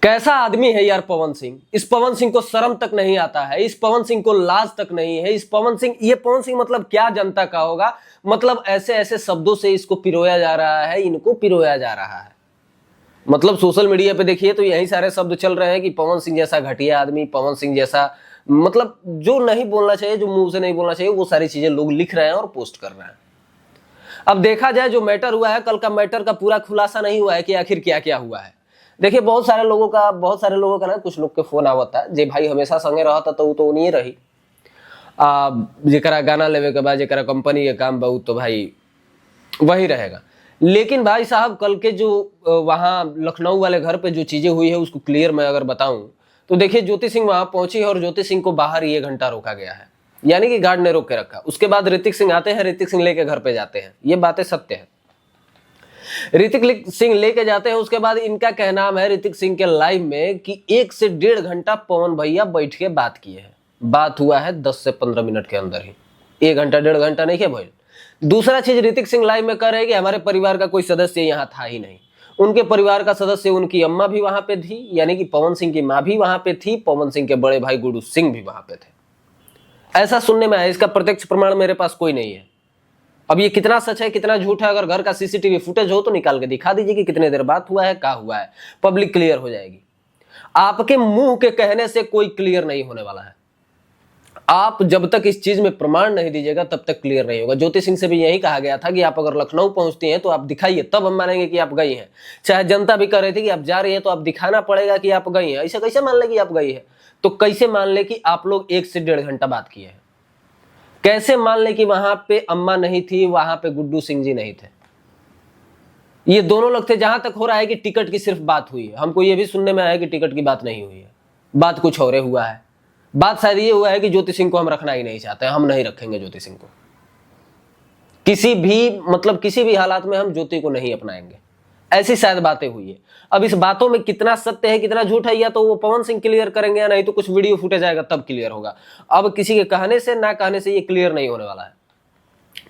कैसा आदमी है यार पवन सिंह। इस पवन सिंह को शर्म तक नहीं आता है, इस पवन सिंह को लाज तक नहीं है। ये पवन सिंह मतलब क्या जनता का होगा। मतलब ऐसे ऐसे शब्दों से इसको पिरोया जा रहा है, इनको पिरोया जा रहा है। मतलब सोशल मीडिया पे देखिए तो यही सारे शब्द चल रहे हैं कि पवन सिंह जैसा घटिया आदमी, पवन सिंह जैसा, मतलब जो नहीं बोलना चाहिए, जो मुंह से नहीं बोलना चाहिए, वो सारी चीजें लोग लिख रहे हैं और पोस्ट कर रहे हैं। अब देखा जाए जो मैटर हुआ है, कल का मैटर का पूरा खुलासा नहीं हुआ है कि आखिर क्या क्या हुआ है। देखिए बहुत सारे लोगों का ना, कुछ लोग के फोन आवता है जे भाई हमेशा संगे रहता तो नहीं रही, जेकरा गाना लेवे के बाद जेकरा कंपनी के काम बहुत तो भाई वही रहेगा। लेकिन भाई साहब कल के जो वहां लखनऊ वाले घर पे जो चीजें हुई है उसको क्लियर मैं अगर बताऊं तो देखिए ज्योति सिंह वहां पहुंची है और ज्योति सिंह को बाहर ये घंटा रोका गया है, यानी कि गार्ड ने रोक के रखा। उसके बाद ऋतिक सिंह आते हैं, ऋतिक सिंह लेके घर पे जाते हैं, ये बातें सत्य है। ऋतिक सिंह लेके जाते हैं, उसके बाद इनका कहना है ऋतिक सिंह के लाइव में कि 1 से 1.5 घंटा पवन भैया बैठ के बात किए हैं। बात हुआ है 10 से 15 मिनट के अंदर ही, 1 घंटा 1.5 घंटा नहीं है भाई। दूसरा चीज ऋतिक सिंह लाइव में कह रहे हैं कि हमारे परिवार का कोई सदस्य यहाँ था ही नहीं। उनके परिवार का सदस्य उनकी अम्मा भी वहां पे थी, यानी कि पवन सिंह की माँ भी वहां पे थी, पवन सिंह के बड़े भाई गुरु सिंह भी वहां पे थे। ऐसा सुनने में आया, इसका प्रत्यक्ष प्रमाण मेरे पास कोई नहीं है। अब ये कितना सच है कितना झूठ है, अगर घर का सीसीटीवी फुटेज हो तो निकाल के दिखा दीजिए कि कितने देर बात हुआ है, क्या हुआ है, पब्लिक क्लियर हो जाएगी। आपके मुंह के कहने से कोई क्लियर नहीं होने वाला है। आप जब तक इस चीज में प्रमाण नहीं दीजिएगा तब तक क्लियर नहीं होगा। ज्योति सिंह से भी यही कहा गया था कि आप अगर लखनऊ पहुंचती हैं तो आप दिखाइए, तब हम मानेंगे कि आप गई हैं। चाहे जनता भी कह रही थी कि आप जा रही हैं तो आप दिखाना पड़ेगा कि आप गई हैं। ऐसा कैसे मान ले कि आप गई है, तो कैसे मान ले कि आप लोग 1 से 1.5 घंटा बात किए हैं। कैसे मान ले कि वहां पे अम्मा नहीं थी, वहां पे गुड्डू सिंह जी नहीं थे, ये दोनों लोग थे। जहां तक हो रहा है कि टिकट की सिर्फ बात हुई है, हमको ये भी सुनने में आया कि टिकट की बात नहीं हुई है, बात कुछ और हुआ है। बात शायद ये हुआ है कि ज्योति सिंह को हम रखना ही नहीं चाहते, हम नहीं रखेंगे ज्योति सिंह को, किसी भी हालात में हम ज्योति को नहीं अपनाएंगे, ऐसी शायद बातें हुई है। अब इस बातों में कितना सत्य है कितना झूठ है, या तो वो पवन सिंह क्लियर करेंगे या नहीं तो कुछ वीडियो फुटेज आएगा तब क्लियर होगा। अब किसी के कहने से ना कहने से ये क्लियर नहीं होने वाला है।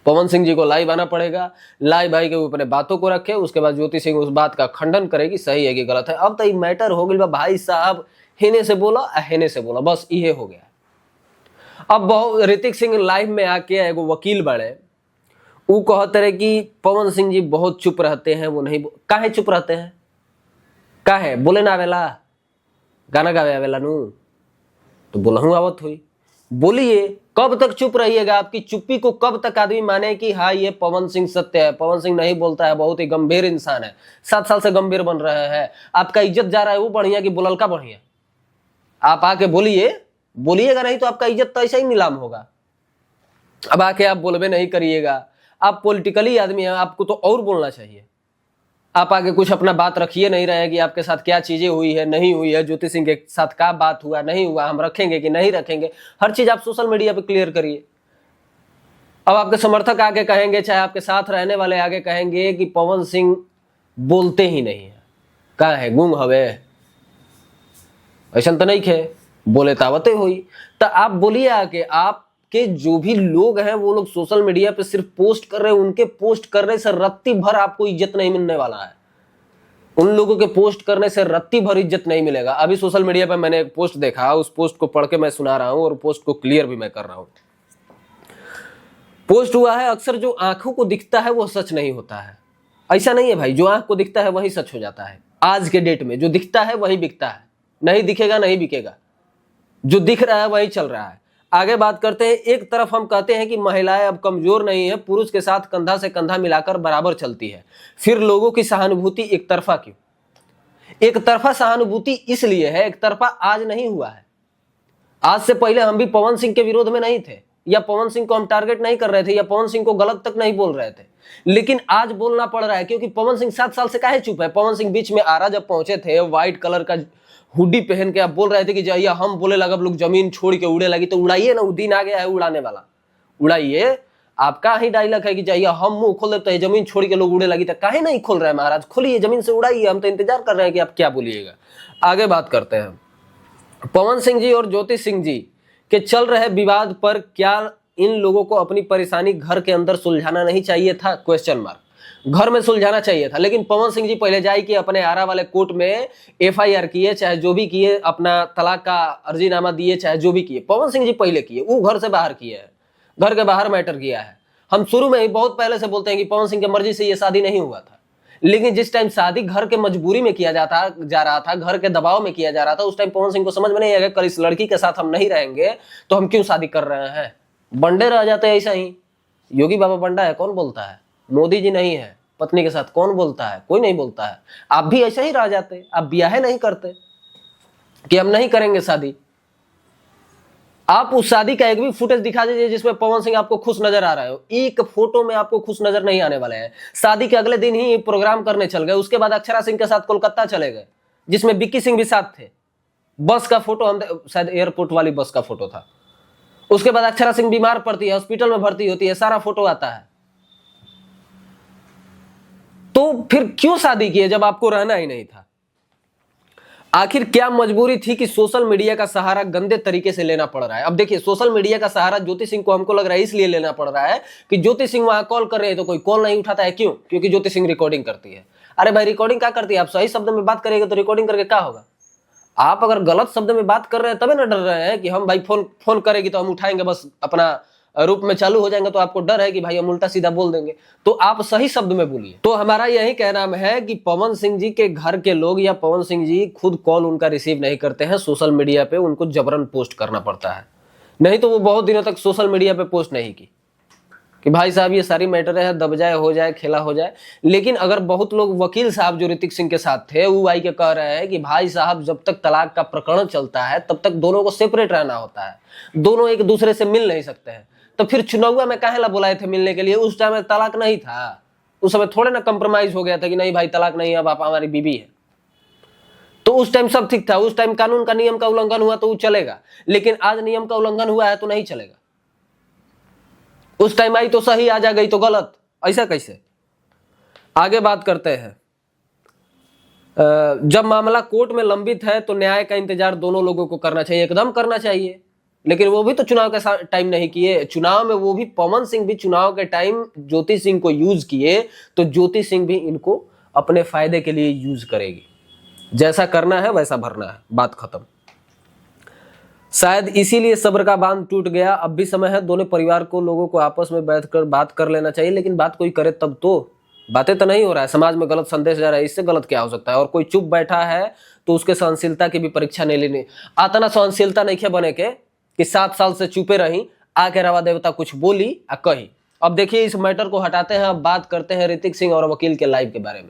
पवन सिंह जी को लाइव आना पड़ेगा, लाइव भाई के अपने बातों को रखे, उसके बाद ज्योति सिंह उस बात का खंडन करेगी सही है कि गलत है। अब तो ये मैटर हो गया भाई साहब, हेने से बोला हेने से बोला, बस ये हो गया। अब ऋतिक सिंह लाइव में आके एगो वकील बड़े वो कहते रहे कि पवन सिंह जी बहुत चुप रहते हैं, वो नहीं काहे चुप रहते हैं, काहे बोले ना आवेला, गाना गावे आवेला नू तो बोलहू आवत हुई, बोलिए। कब तक चुप रहिएगा, आपकी चुप्पी को कब तक आदमी माने कि हाँ ये पवन सिंह सत्य है, पवन सिंह नहीं बोलता है, बहुत ही गंभीर इंसान है, 7 साल से गंभीर बन रहे हैं, आपका इज्जत जा रहा है वो बढ़िया कि बुललका बढ़िया। आप आके बोलिएगा नहीं तो आपका इज्जत तो ऐसा ही नीलाम होगा। अब आके आप बोलबे नहीं करिएगा, आप पॉलिटिकली आदमी हैं, आपको तो और बोलना चाहिए। आप आगे कुछ अपना बात रखिए नहीं रहे कि आपके साथ क्या चीजें हुई है नहीं हुई है, ज्योति सिंह के साथ क्या बात हुआ नहीं हुआ, हम रखेंगे कि नहीं रखेंगे, हर चीज आप सोशल मीडिया पे क्लियर करिए। अब आपके समर्थक आगे कहेंगे, चाहे आपके साथ रहने वाले आगे कहेंगे कि पवन सिंह बोलते ही नहीं है, कहाँ है गुंग हवे, ऐसा तो नहीं खे, बोले तावते हुई। तो आप बोलिए आके, आपके जो भी लोग हैं वो लोग सोशल मीडिया पे सिर्फ पोस्ट कर रहे हैं, उनके पोस्ट करने से रत्ती भर आपको इज्जत नहीं मिलने वाला है। उन लोगों के पोस्ट करने से रत्ती भर इज्जत नहीं मिलेगा। अभी सोशल मीडिया पे मैंने एक पोस्ट देखा, उस पोस्ट को पढ़ के मैं सुना रहा हूं और पोस्ट को क्लियर भी मैं कर रहा हूं। पोस्ट हुआ है, अक्सर जो आंखों को दिखता है वो सच नहीं होता है। ऐसा नहीं है भाई, जो आंख को दिखता है वही सच हो जाता है। आज के डेट में जो दिखता है वही बिकता है, नहीं दिखेगा नहीं बिकेगा, जो दिख रहा है वही चल रहा है। आगे बात करते हैं। एक तरफ हम कहते हैं कि महिलाएं अब कमजोर नहीं है, पुरुष के साथ कंधा से कंधा मिलाकर बराबर चलती है, फिर लोगों की सहानुभूति एक तरफा क्यों? एक तरफा सहानुभूति इसलिए है, एक तरफा आज नहीं हुआ है। आज से पहले हम भी पवन सिंह के विरोध में नहीं थे, या पवन सिंह को हम टारगेट नहीं कर रहे थे, या पवन सिंह को गलत तक नहीं बोल रहे थे, लेकिन आज बोलना पड़ रहा है क्योंकि पवन सिंह 7 साल से काहे चुप है। पवन सिंह बीच में आरा जब पहुंचे थे, व्हाइट कलर का हुडी पहन के आप बोल रहे थे कि जाइए, हम बोले लगा लोग जमीन छोड़ के उड़े लगी, तो उड़ाइए ना, वो दिन आ गया है उड़ाने वाला, उड़ाइए। आपका ही डायलॉग है कि जाइए हम मुंह खोल देते हैं, जमीन छोड़ के लोग उड़े लगी, तो काहे नहीं खोल रहे हैं महाराज, खोलिए जमीन से उड़ाइए, हम तो इंतजार कर रहे हैं कि आप क्या बोलिएगा। आगे बात करते हैं। पवन सिंह जी और ज्योति सिंह जी के चल रहे विवाद पर क्या इन लोगों को अपनी परेशानी घर के अंदर सुलझाना नहीं चाहिए था? Question mark. घर में सुलझाना चाहिए था। लेकिन पवन सिंह जी पहले जाए कि अपने आरा वाले कोर्ट में FIR किए, चाहे जो भी किए, अपना तलाक का अर्जीनामा दिए, चाहे जो भी किए, पवन सिंह जी पहले किए। वो घर से बाहर किए है, घर के बाहर मैटर किया है। हम शुरू में ही बहुत पहले से बोलते हैं कि पवन सिंह की मर्जी से ये शादी नहीं हुआ था। लेकिन जिस टाइम शादी घर के मजबूरी में किया जा रहा था, घर के दबाव में किया जा रहा था, उस टाइम पवन सिंह को समझ में नहीं आया कल इस लड़की के साथ हम नहीं रहेंगे तो हम क्यों शादी कर रहे हैं। बंडे रह जाते हैं ऐसा ही। योगी बाबा बंडा है, कौन बोलता है? मोदी जी नहीं है, पत्नी के साथ कौन बोलता है? कोई नहीं बोलता है। आप भी ऐसे ही रह जाते, आप ब्याह नहीं करते कि हम नहीं करेंगे शादी। आप उस शादी का एक भी फुटेज दिखा दीजिए जिसमें पवन सिंह आपको खुश नजर आ रहे हो। एक फोटो में आपको खुश नजर नहीं आने वाले हैं। शादी के अगले दिन ही प्रोग्राम करने चल गए, उसके बाद अक्षरा सिंह के साथ कोलकाता चले गए, जिसमें विक्की सिंह भी साथ थे। बस का फोटो हम शायद एयरपोर्ट वाली बस का फोटो था। उसके बाद अक्षरा सिंह बीमार पड़ती है, हॉस्पिटल में भर्ती होती है, सारा फोटो आता है। तो फिर क्यों शादी की जब आपको रहना ही नहीं था? आखिर क्या मजबूरी थी कि सोशल मीडिया का सहारा गंदे तरीके से लेना पड़ रहा है? अब देखिए, सोशल मीडिया का सहारा ज्योति सिंह को हमको लग रहा है इसलिए लेना पड़ रहा है कि ज्योति सिंह वहां कॉल कर रहे हैं तो कोई कॉल नहीं उठाता है। क्यों? क्योंकि ज्योति सिंह रिकॉर्डिंग करती है। अरे भाई, रिकॉर्डिंग क्या करती है? आप सही शब्द में बात करेंगे तो रिकॉर्डिंग करके क्या होगा? आप अगर गलत शब्द में बात कर रहे हैं तबे ना डर रहे हैं कि हम भाई फोन करेगी तो हम उठाएंगे, बस अपना रूप में चालू हो जाएंगे, तो आपको डर है कि भाई हम उल्टा सीधा बोल देंगे। तो आप सही शब्द में बोलिए। तो हमारा यही कहना है कि पवन सिंह जी के घर के लोग या पवन सिंह जी खुद कॉल उनका रिसीव नहीं करते हैं, सोशल मीडिया पे उनको जबरन पोस्ट करना पड़ता है। नहीं तो वो बहुत दिनों तक सोशल मीडिया पे पोस्ट नहीं की कि भाई साहब ये सारी मैटर है, दब जाए, हो जाए, खेला हो जाए। लेकिन अगर बहुत लोग, वकील साहब जो ऋतिक सिंह के साथ थे, वो आई के कह रहे हैं कि भाई साहब जब तक तलाक का प्रकरण चलता है तब तक दोनों को सेपरेट रहना होता है, दोनों एक दूसरे से मिल नहीं सकते हैं। तो फिर चुनाव में काहे ला बुलाए थे मिलने के लिए? उस टाइम तलाक नहीं था, उस समय थोड़े ना कंप्रोमाइज हो गया था कि नहीं भाई तलाक नहीं, अब आप हमारी बीवी है। तो उस टाइम सब ठीक था, उस टाइम कानून का नियम का उल्लंघन हुआ तो वो चलेगा। लेकिन आज नियम का उल्लंघन हुआ है तो नहीं चलेगा। उस टाइम आई तो सही, आज आ गई तो गलत, ऐसा कैसे? आगे बात करते हैं। जब मामला कोर्ट में लंबित है तो न्याय का इंतजार दोनों लोगों को करना चाहिए, एकदम करना चाहिए। लेकिन वो भी तो चुनाव के टाइम नहीं किए। चुनाव में वो भी, पवन सिंह भी चुनाव के टाइम ज्योति सिंह को यूज किए, तो ज्योति सिंह भी इनको अपने फायदे के लिए यूज करेगी। जैसा करना है वैसा भरना है, बात खत्म। शायद इसीलिए सब्र का बांध टूट गया। अब भी समय है, दोनों परिवार को, लोगों को आपस में बैठकर बात कर लेना चाहिए। लेकिन बात कोई करे तब तो। बातें तो नहीं हो रहा है, समाज में गलत संदेश जा रहा है, इससे गलत क्या हो सकता है? और कोई चुप बैठा है तो उसके सहनशीलता की भी परीक्षा नहीं लेनी। आतना सहनशीलता नहीं बने के कि 7 साल से चुपे रही, आके रवा देवता कुछ बोली आ कही। अब देखिए, इस मैटर को हटाते हैं, अब बात करते हैं ऋतिक सिंह और वकील के लाइव के बारे में।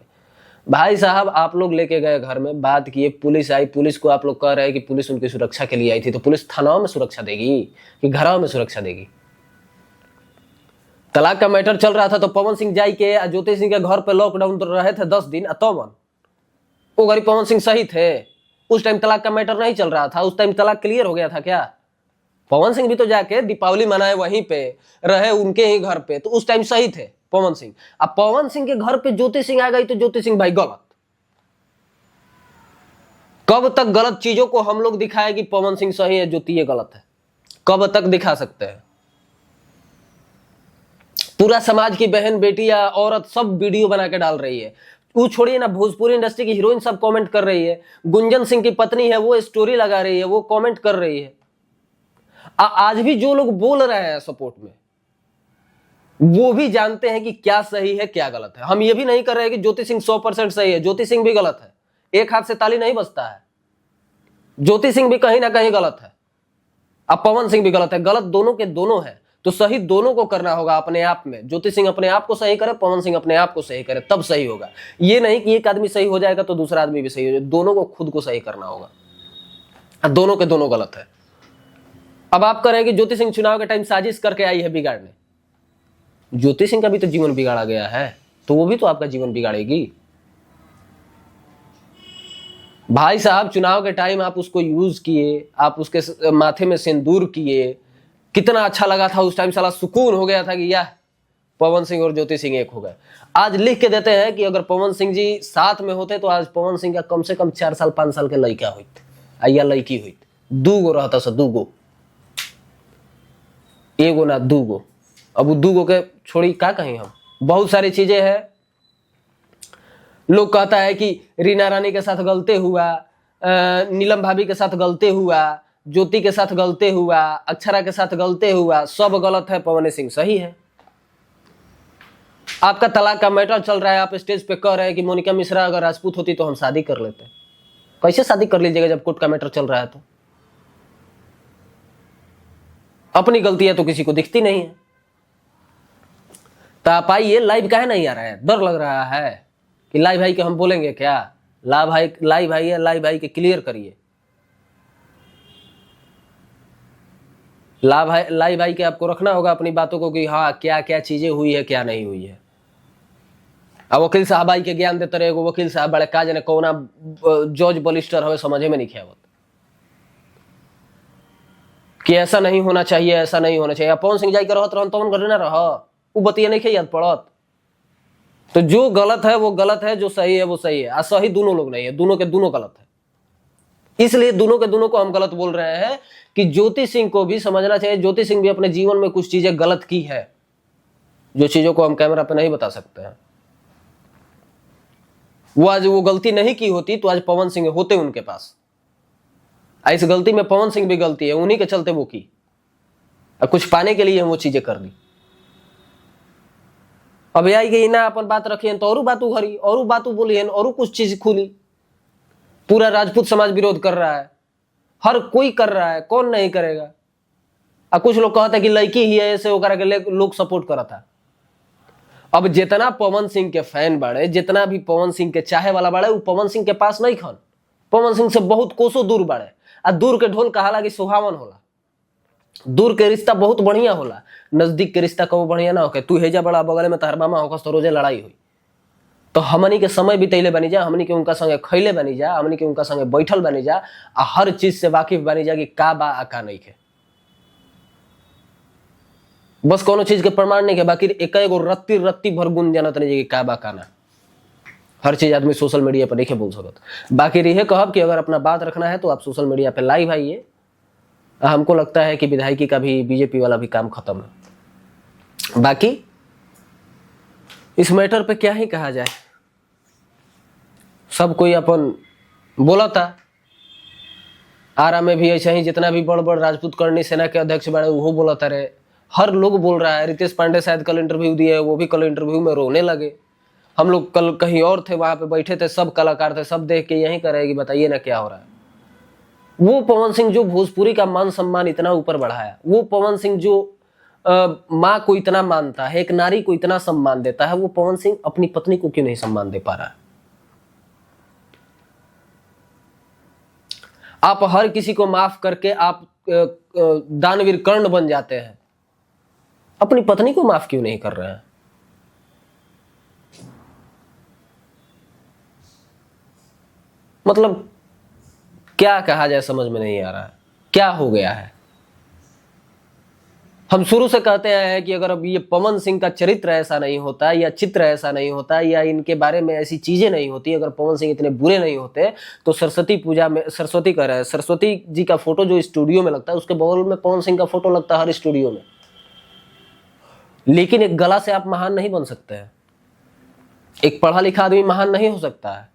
भाई साहब, आप लोग लेके गए घर में, बात किए, पुलिस आई, पुलिस को आप लोग कह रहे हैं कि पुलिस उनकी सुरक्षा के लिए आई थी। तो पुलिस थानाओं में सुरक्षा देगी कि घरों में सुरक्षा देगी? तलाक का मैटर चल रहा था तो पवन सिंह जाई के ज्योति सिंह के घर पे लॉकडाउन तो रहे थे 10 दिन। तो वो गरीब पवन सिंह सही थे? उस टाइम तलाक का मैटर नहीं चल रहा था, उस टाइम तलाक क्लियर हो गया था क्या? पवन सिंह भी तो जाके दीपावली मनाए वहीं पे, रहे उनके ही घर पे, तो उस टाइम सही थे पवन सिंह। अब पवन सिंह के घर पे ज्योति सिंह आ गई तो ज्योति सिंह भाई गलत। कब तक गलत चीजों को हम लोग दिखाए कि पवन सिंह सही है, ज्योति ये गलत है? कब तक दिखा सकते हैं? पूरा समाज की बहन, बेटी या औरत सब वीडियो बना के डाल रही है। वो छोड़िए ना, भोजपुरी इंडस्ट्री की हीरोइन सब कमेंट कर रही है। गुंजन सिंह की पत्नी है, वो स्टोरी लगा रही है, वो कमेंट कर रही है। आज भी जो लोग बोल रहे हैं सपोर्ट में, वो भी जानते हैं कि क्या सही है क्या गलत है। हम ये भी नहीं कर रहे हैं कि ज्योति सिंह 100% सही है, ज्योति सिंह भी गलत है। एक हाथ से ताली नहीं बजता है, ज्योति सिंह भी कहीं ना कहीं गलत है, अब पवन सिंह भी गलत है। गलत दोनों के दोनों है, तो सही दोनों को करना होगा अपने आप में। ज्योति सिंह अपने आप को सही करे, पवन सिंह अपने आप को सही करे, तब सही होगा। ये नहीं कि एक आदमी सही हो जाएगा तो दूसरा आदमी भी सही हो जाएगा। दोनों को खुद को सही करना होगा। दोनों के दोनों गलत है। अब आप कह रहे हैं कि ज्योति सिंह चुनाव के टाइम साजिश करके आई है बिगाड़ने। ज्योति सिंह का भी तो जीवन बिगाड़ा गया है, तो वो भी तो आपका जीवन बिगाड़ेगी। भाई साहब, चुनाव के टाइम आप उसको यूज किए, आप उसके माथे में सिंदूर किए, कितना अच्छा लगा था उस टाइम। साला सुकून हो गया था कि यार पवन सिंह और ज्योति सिंह एक हो गए। आज लिख के देते हैं कि अगर पवन सिंह जी साथ में होते तो आज पवन सिंह का कम से कम 4 साल 5 साल के लड़का होते या लड़की होती। 2 गो रहता सा, 2 गो, एगो ना 2 गो। अब 2 गो के छोड़ी क्या कहीं हम। बहुत सारी चीजें हैं, लोग कहता है कि रीना रानी के साथ गलते हुआ, नीलम भाभी के साथ गलते हुआ, ज्योति के साथ गलते हुआ, अक्षरा के साथ गलते हुआ, सब गलत है, पवन सिंह सही है। आपका तलाक का मैटर चल रहा है, आप स्टेज पे कह रहे हैं कि मोनिका मिश्रा अगर राजपूत होती तो हम शादी कर लेते। कैसे शादी कर लीजिएगा जब कोर्ट का मैटर चल रहा है? तो अपनी गलतियां तो किसी को दिखती नहीं है। तो आप आइए, लाइव काहे नहीं आ रहा है? डर लग रहा है कि लाइव भाई के हम बोलेंगे क्या? लाइव भाई है, लाइव भाई के क्लियर करिए। लाइव भाई के आपको रखना होगा अपनी बातों को कि हाँ क्या क्या चीजें हुई है, क्या नहीं हुई है। अब वकील साहब आई के ज्ञान देते रहे, वकील साहब बड़े काज ने कौना जॉर्ज बलिस्टर हमें समझे में नहीं आवत कि ऐसा नहीं होना चाहिए, ऐसा नहीं होना चाहिए। पवन सिंह जाई के रहत रहन तवन घरे ना रह, वो बतिया नहीं याद पड़त। तो जो गलत है वो गलत है, जो सही है वो सही है। सही दोनों लोग नहीं है, दोनों के दोनों गलत है। इसलिए दोनों के दोनों को हम गलत बोल रहे हैं कि ज्योति सिंह को भी समझना चाहिए। ज्योति सिंह भी अपने जीवन में कुछ चीजें गलत की है, जो चीजों को हम कैमरा पे नहीं बता सकते हैं। वो आज वो गलती नहीं की होती तो आज पवन सिंह होते उनके पास। इस गलती में पवन सिंह भी गलती है, उन्हीं के चलते वो की, और कुछ पाने के लिए वो चीजें कर दी। अब आई गई ना अपन बात रखी तो और बात उघरी, और बात बोली है, और कुछ चीज खुली। पूरा राजपूत समाज विरोध कर रहा है, हर कोई कर रहा है, कौन नहीं करेगा। अब कुछ लोग कहते हैं कि लड़की ही है ऐसे होकर के लोग सपोर्ट करा था। अब जितना पवन सिंह के फैन बाड़े, जितना भी पवन सिंह के चाहे वाला बाड़े, वो पवन सिंह के पास नहीं खन, पवन सिंह से बहुत कोसों दूर बाड़े। आ दूर के ढोल कहाला कि सुहावन होला, दूर के रिश्ता बहुत बढ़िया होला, नजदीक के रिश्ता कबो बढ़िया ना होके। तू हेजा बड़ा बगल में तहर मामा होकस तो रोजे लड़ाई हुई। तो हमनी के समय बितैले बनी जा, हमनी के उनका संगे खैले बनी जा, हमनी के उनका संगे बैठल बनी जा, आ हर चीज से वाकिफ बनी जा कि का बा आ का नहीं के। बस कोनो चीज के प्रमाण नहीं के, बाकी एक एगो रत्ती रत्ती भर गुण जानत नहीं कि का बा का ना। हर चीज आदमी सोशल मीडिया पर नहीं बोल सकत। बाकी रही कहब कि अगर अपना बात रखना है तो आप सोशल मीडिया पे लाइव आइए। हमको लगता है कि विधायकी का भी, बीजेपी वाला भी काम खत्म है। बाकी इस मैटर पे क्या ही कहा जाए, सब कोई अपन बोला था। आरा में भी ऐसा ही जितना भी बड़ बड़ राजपूत करनी सेना के अध्यक्ष बड़े वो बोला था रे, हर लोग बोल रहा है। रितेश पांडे शायद कल इंटरव्यू दिए, वो भी कल इंटरव्यू में रोने लगे। हम लोग कल कहीं और थे, वहां पे बैठे थे, सब कलाकार थे, सब देख के यही करेगी बताइए ना क्या हो रहा है। वो पवन सिंह जो भोजपुरी का मान सम्मान इतना ऊपर बढ़ाया, वो पवन सिंह जो माँ को इतना मानता है, एक नारी को इतना सम्मान देता है, वो पवन सिंह अपनी पत्नी को क्यों नहीं सम्मान दे पा रहा है? आप हर किसी को माफ करके आप दानवीर कर्ण बन जाते हैं, अपनी पत्नी को माफ क्यों नहीं कर रहे हैं? मतलब क्या कहा जाए, समझ में नहीं आ रहा है क्या हो गया है। हम शुरू से कहते हैं कि अगर अब ये पवन सिंह का चरित्र ऐसा नहीं होता, या चित्र ऐसा नहीं होता, या इनके बारे में ऐसी चीजें नहीं होती, अगर पवन सिंह इतने बुरे नहीं होते तो सरस्वती पूजा में, सरस्वती कह रहे हैं, सरस्वती जी का फोटो जो स्टूडियो में लगता है उसके बगल में पवन सिंह का फोटो लगता है हर स्टूडियो में। लेकिन एक गला से आप महान नहीं बन सकते हैं, एक पढ़ा लिखा आदमी महान नहीं हो सकता है।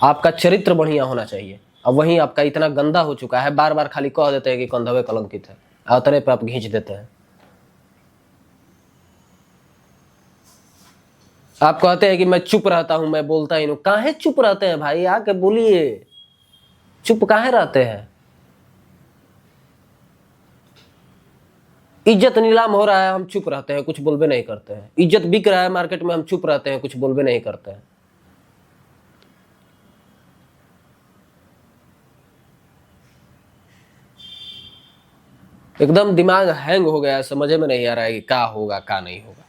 आपका चरित्र बढ़िया होना चाहिए। अब वहीं आपका इतना गंदा हो चुका है, बार बार खाली कह देते हैं कि कंधवे कलंकित है, अतरे पे आप खींच देते हैं। आप कहते हैं कि मैं चुप रहता हूं, मैं बोलता ही नहीं। काहे चुप रहते हैं भाई? आके बोलिए, चुप काहे रहते हैं? इज्जत नीलाम हो रहा है, हम चुप रहते हैं, कुछ बोलबे नहीं करते हैं। इज्जत बिक रहा है मार्केट में, हम चुप रहते हैं, कुछ बोलबे नहीं करते हैं। एकदम दिमाग हैंग हो गया है, समझ में नहीं आ रहा है कि क्या होगा क्या नहीं होगा।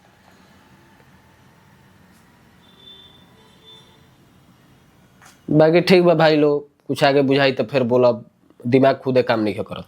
बाकी ठीक बा भाई लोग, कुछ आगे बुझाई तो फिर बोला, दिमाग खुदे काम नहीं करत।